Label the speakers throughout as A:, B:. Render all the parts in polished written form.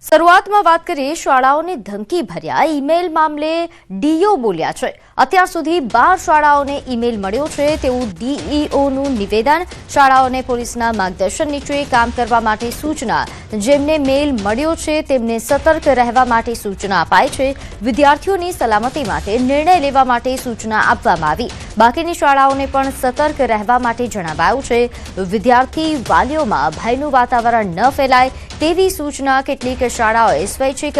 A: શરૂઆતમાં વાત કરીએ શાળાઓને ધમકી ભર્યા ઈમેલ મામલે ડીઓ બોલ્યા છે। અત્યાર સુધી 12 શાળાઓને ઈમેલ મળ્યો છે તેવું ડીઈઓનું નિવેદન। શાળાઓને પોલીસના માર્ગદર્શન નીચે કામ કરવા માટે સૂચના। જેમને મેલ મળ્યો છે તેમને સતર્ક રહેવા માટે સૂચના અપાઈ છે। વિદ્યાર્થીઓની સલામતી માટે નિર્ણય લેવા માટે સૂચના આપવામાં આવી। બાકીની શાળાઓને પણ સતર્ક રહેવા માટે જણાવાયું છે। વિદ્યાર્થી વાલીઓમાં ભયનું વાતાવરણ ન ફેલાય તેવી સૂચના કેટલીક શાળાઓએ સ્વૈચ્છિક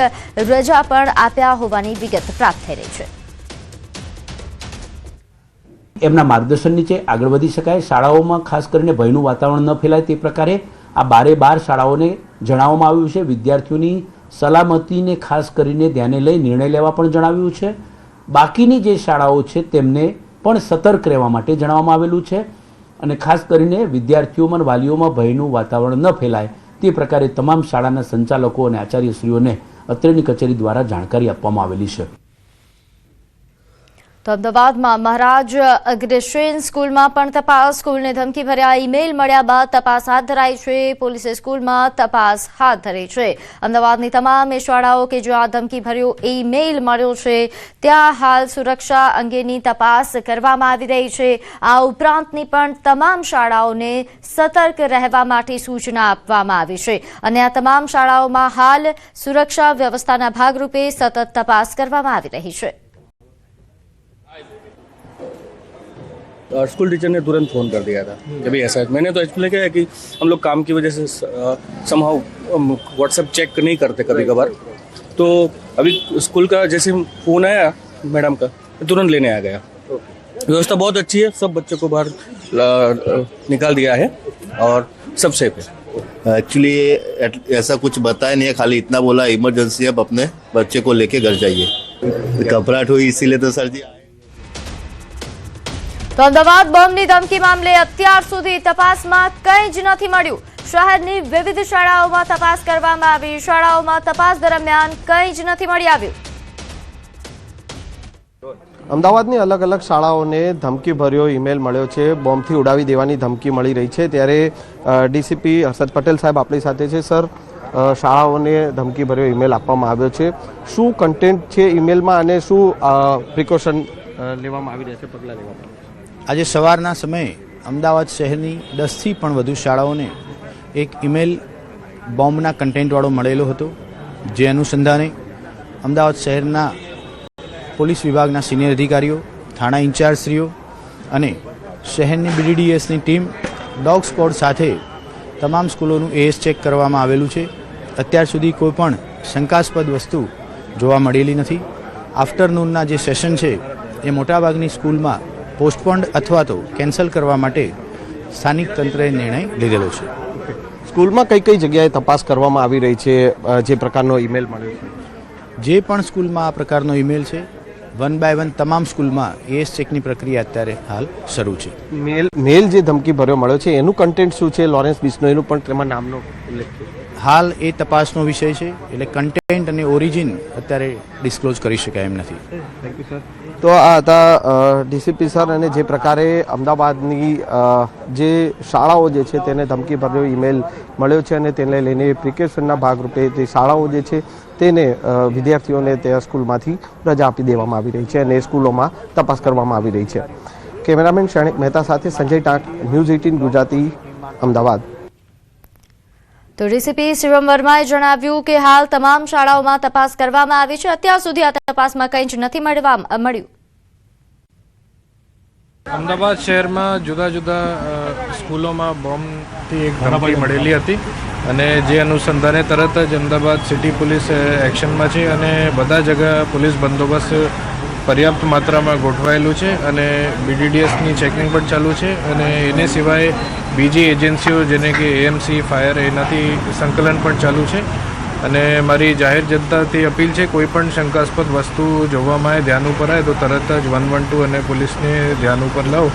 A: રજા પણ આપ્યા હોવાની વિગત પ્રાપ્ત થઈ રહી છે।
B: એમના માર્ગદર્શન નીચે આગળ વધી શકાય। શાળાઓમાં ખાસ કરીને ભયનું વાતાવરણ ન ફેલાય તે પ્રકારે આ 12 શાળાઓને જણાવવામાં આવ્યું છે। વિદ્યાર્થીઓની સલામતીને ખાસ કરીને ધ્યાને લઈ નિર્ણય લેવા પણ જણાવ્યું છે। બાકીની જે શાળાઓ છે તેમને પણ સતર્ક રહેવા માટે જણાવવામાં આવેલું છે અને ખાસ કરીને વિદ્યાર્થીઓમાં વાલીઓમાં ભયનું વાતાવરણ ન ફેલાય તે પ્રકારે તમામ શાળાના સંચાલકો અને આચાર્યશ્રીઓને અત્રેની કચેરી દ્વારા જાણકારી આપવામાં આવેલી છે।
A: તો અમદાવાદમાં મહારાજ અગ્રસેન સ્કૂલમાં પણ તપાસ। સ્કૂલને ધમકી ભર્યા ઈમેલ મળ્યા બાદ તપાસ હાથ ધરાઈ છે। પોલીસે સ્કૂલમાં તપાસ હાથ ધરી છે। અમદાવાદની તમામ શાળાઓ કે જ્યાં ધમકી ભર્યો ઈમેલ મળ્યો છે ત્યાં હાલ સુરક્ષા અંગેની તપાસ કરવામાં આવી રહી છે। આ ઉપરાંતની પણ તમામ શાળાઓને સતર્ક રહેવા માટે સૂચના આપવામાં આવી છે અને આ તમામ શાળાઓમાં હાલ સુરક્ષા વ્યવસ્થાના ભાગરૂપે સતત તપાસ કરવામાં આવી રહી છે।
C: स्कूल टीचर ने तुरंत फ़ोन कर दिया था कि भाई ऐसा है। मैंने तो एक्चुअली क्या है कि हम लोग काम की वजह से समहाउ व्हाट्सएप चेक नहीं करते कभी कभार, तो अभी स्कूल का जैसे फ़ोन आया मैडम का तुरंत लेने आ गया। व्यवस्था बहुत अच्छी है, सब बच्चों को बाहर निकाल दिया है और सब सेफ है।
D: एक्चुअली ऐसा कुछ बताया नहीं है, खाली इतना बोला इमरजेंसी है, अब अपने बच्चे को लेके घर जाइए। घबराहट हुई इसीलिए तो सर जी।
A: તો અમદાવાદ બોમ્બની ધમકી મામલે અત્યાર સુધી તપાસમાં કંઈ જ નથી મળ્યું। શહેરની વિવિધ શાળાઓમાં તપાસ કરવામાં આવી। શાળાઓમાં તપાસ દરમિયાન કંઈ જ નથી મળી આવ્યું।
E: અમદાવાદની અલગ અલગ શાળાઓને ધમકી ભર્યો ઈમેલ મળ્યો છે। બોમ્બથી ઉડાવી દેવાની ધમકી મળી રહી છે। ત્યારે ડીસીપી હર્ષદ પટેલ સાહેબ આપણી સાથે છે। સર, શાળાઓને ધમકી ભર્યો ઈમેલ આપવામાં આવ્યો છે, શું કન્ટેન્ટ છે ઈમેલમાં અને શું પ્રિકોશન લેવામાં આવી રહ્યા છે, પગલાં લેવામાં?
F: આજે સવારના સમયે અમદાવાદ શહેરની 10થી પણ વધુ શાળાઓને એક ઈમેલ બોમ્બના કન્ટેન્ટવાળો મળેલો હતો। જે અનુસંધાને અમદાવાદ શહેરના પોલીસ વિભાગના સિનિયર અધિકારીઓ, થાણા ઇન્ચાર્જશ્રીઓ અને શહેરની BDDSની ટીમ ડોગ સ્ક્વોડ સાથે તમામ સ્કૂલોનું AS ચેક કરવામાં આવેલું છે। અત્યાર સુધી કોઈ પણ શંકાસ્પદ વસ્તુ જોવા મળેલી નથી। આફ્ટરનૂનના જે સેશન છે એ મોટાભાગની સ્કૂલમાં પોસ્ટપોન્ડ અથવા તો કેન્સલ કરવા માટે સ્થાનિક તંત્રએ નિર્ણય લીધેલો છે।
E: સ્કૂલમાં કઈ કઈ જગ્યાએ તપાસ કરવામાં આવી રહી છે જે પ્રકારનો ઈમેલ મળ્યો છે?
F: જે પણ સ્કૂલમાં આ પ્રકારનો ઈમેલ છે 1 by 1 તમામ સ્કૂલમાં AS ચેકની પ્રક્રિયા અત્યારે હાલ શરૂ છે।
E: મેલ જે ધમકી ભર્યો મળ્યો છે એનું કન્ટેન્ટ શું છે? લોરેન્સ બિશ્નોઈનું પણ તેમાં નામનો ઉલ્લેખ છે।
F: હાલ એ તપાસનો વિષય છે, એટલે કન્ટેન્ટ અને ઓરિજિન અત્યારે ડિસ્ક્લોઝ કરી શકાય એમ નથી।
E: Thank you sir. તો આ હતા ડીસીપી સર, અને જે પ્રકારે અમદાવાદની જે શાળાઓ જે છે તેને ધમકી ભર્યો ઈમેલ મળ્યો છે અને તેને લઈને પ્રિકોશનના ભાગરૂપે જે શાળાઓ જે છે તેને વિદ્યાર્થીઓને તે સ્કૂલમાંથી રજા આપી દેવામાં આવી રહી છે અને સ્કૂલોમાં તપાસ કરવામાં આવી રહી છે। કેમેરામેન શૈણિક મહેતા સાથે સંજય ટાંક, ન્યૂઝ 18 ગુજરાતી, અમદાવાદ।
A: તો ડીસીપી શિવમ વર્માએ જણાવ્યું કે હાલ તમામ શાળાઓમાં તપાસ કરવામાં આવી છે। અત્યાર સુધી આ તપાસમાં કંઈ જ નથી મળ્યું।
G: અમદાવાદ શહેરમાં જુદા જુદા સ્કૂલોમાં બોમ્બથી એક ધમકી મળેલી હતી અને જે અનુસંધાને તરત જ અમદાવાદ સિટી પોલીસ એક્શનમાં છે અને બધા જગ્યા પોલીસ બંદોબસ્ત પર્યાપ્ત માત્રામાં ગોઠવાયેલું છે અને BDDSની ચેકિંગ પણ ચાલુ છે અને એને સિવાય બીજી એજન્સીઓ જેને કે AMC, ફાયર, એનાથી સંકલન પણ ચાલુ છે અને મારી જાહેર જનતાથી અપીલ છે કોઈ પણ શંકાસ્પદ વસ્તુ જોવામાં આવે, ધ્યાન ઉપર આવે તો તરત જ 112 અને પોલીસને ધ્યાન ઉપર લાવો।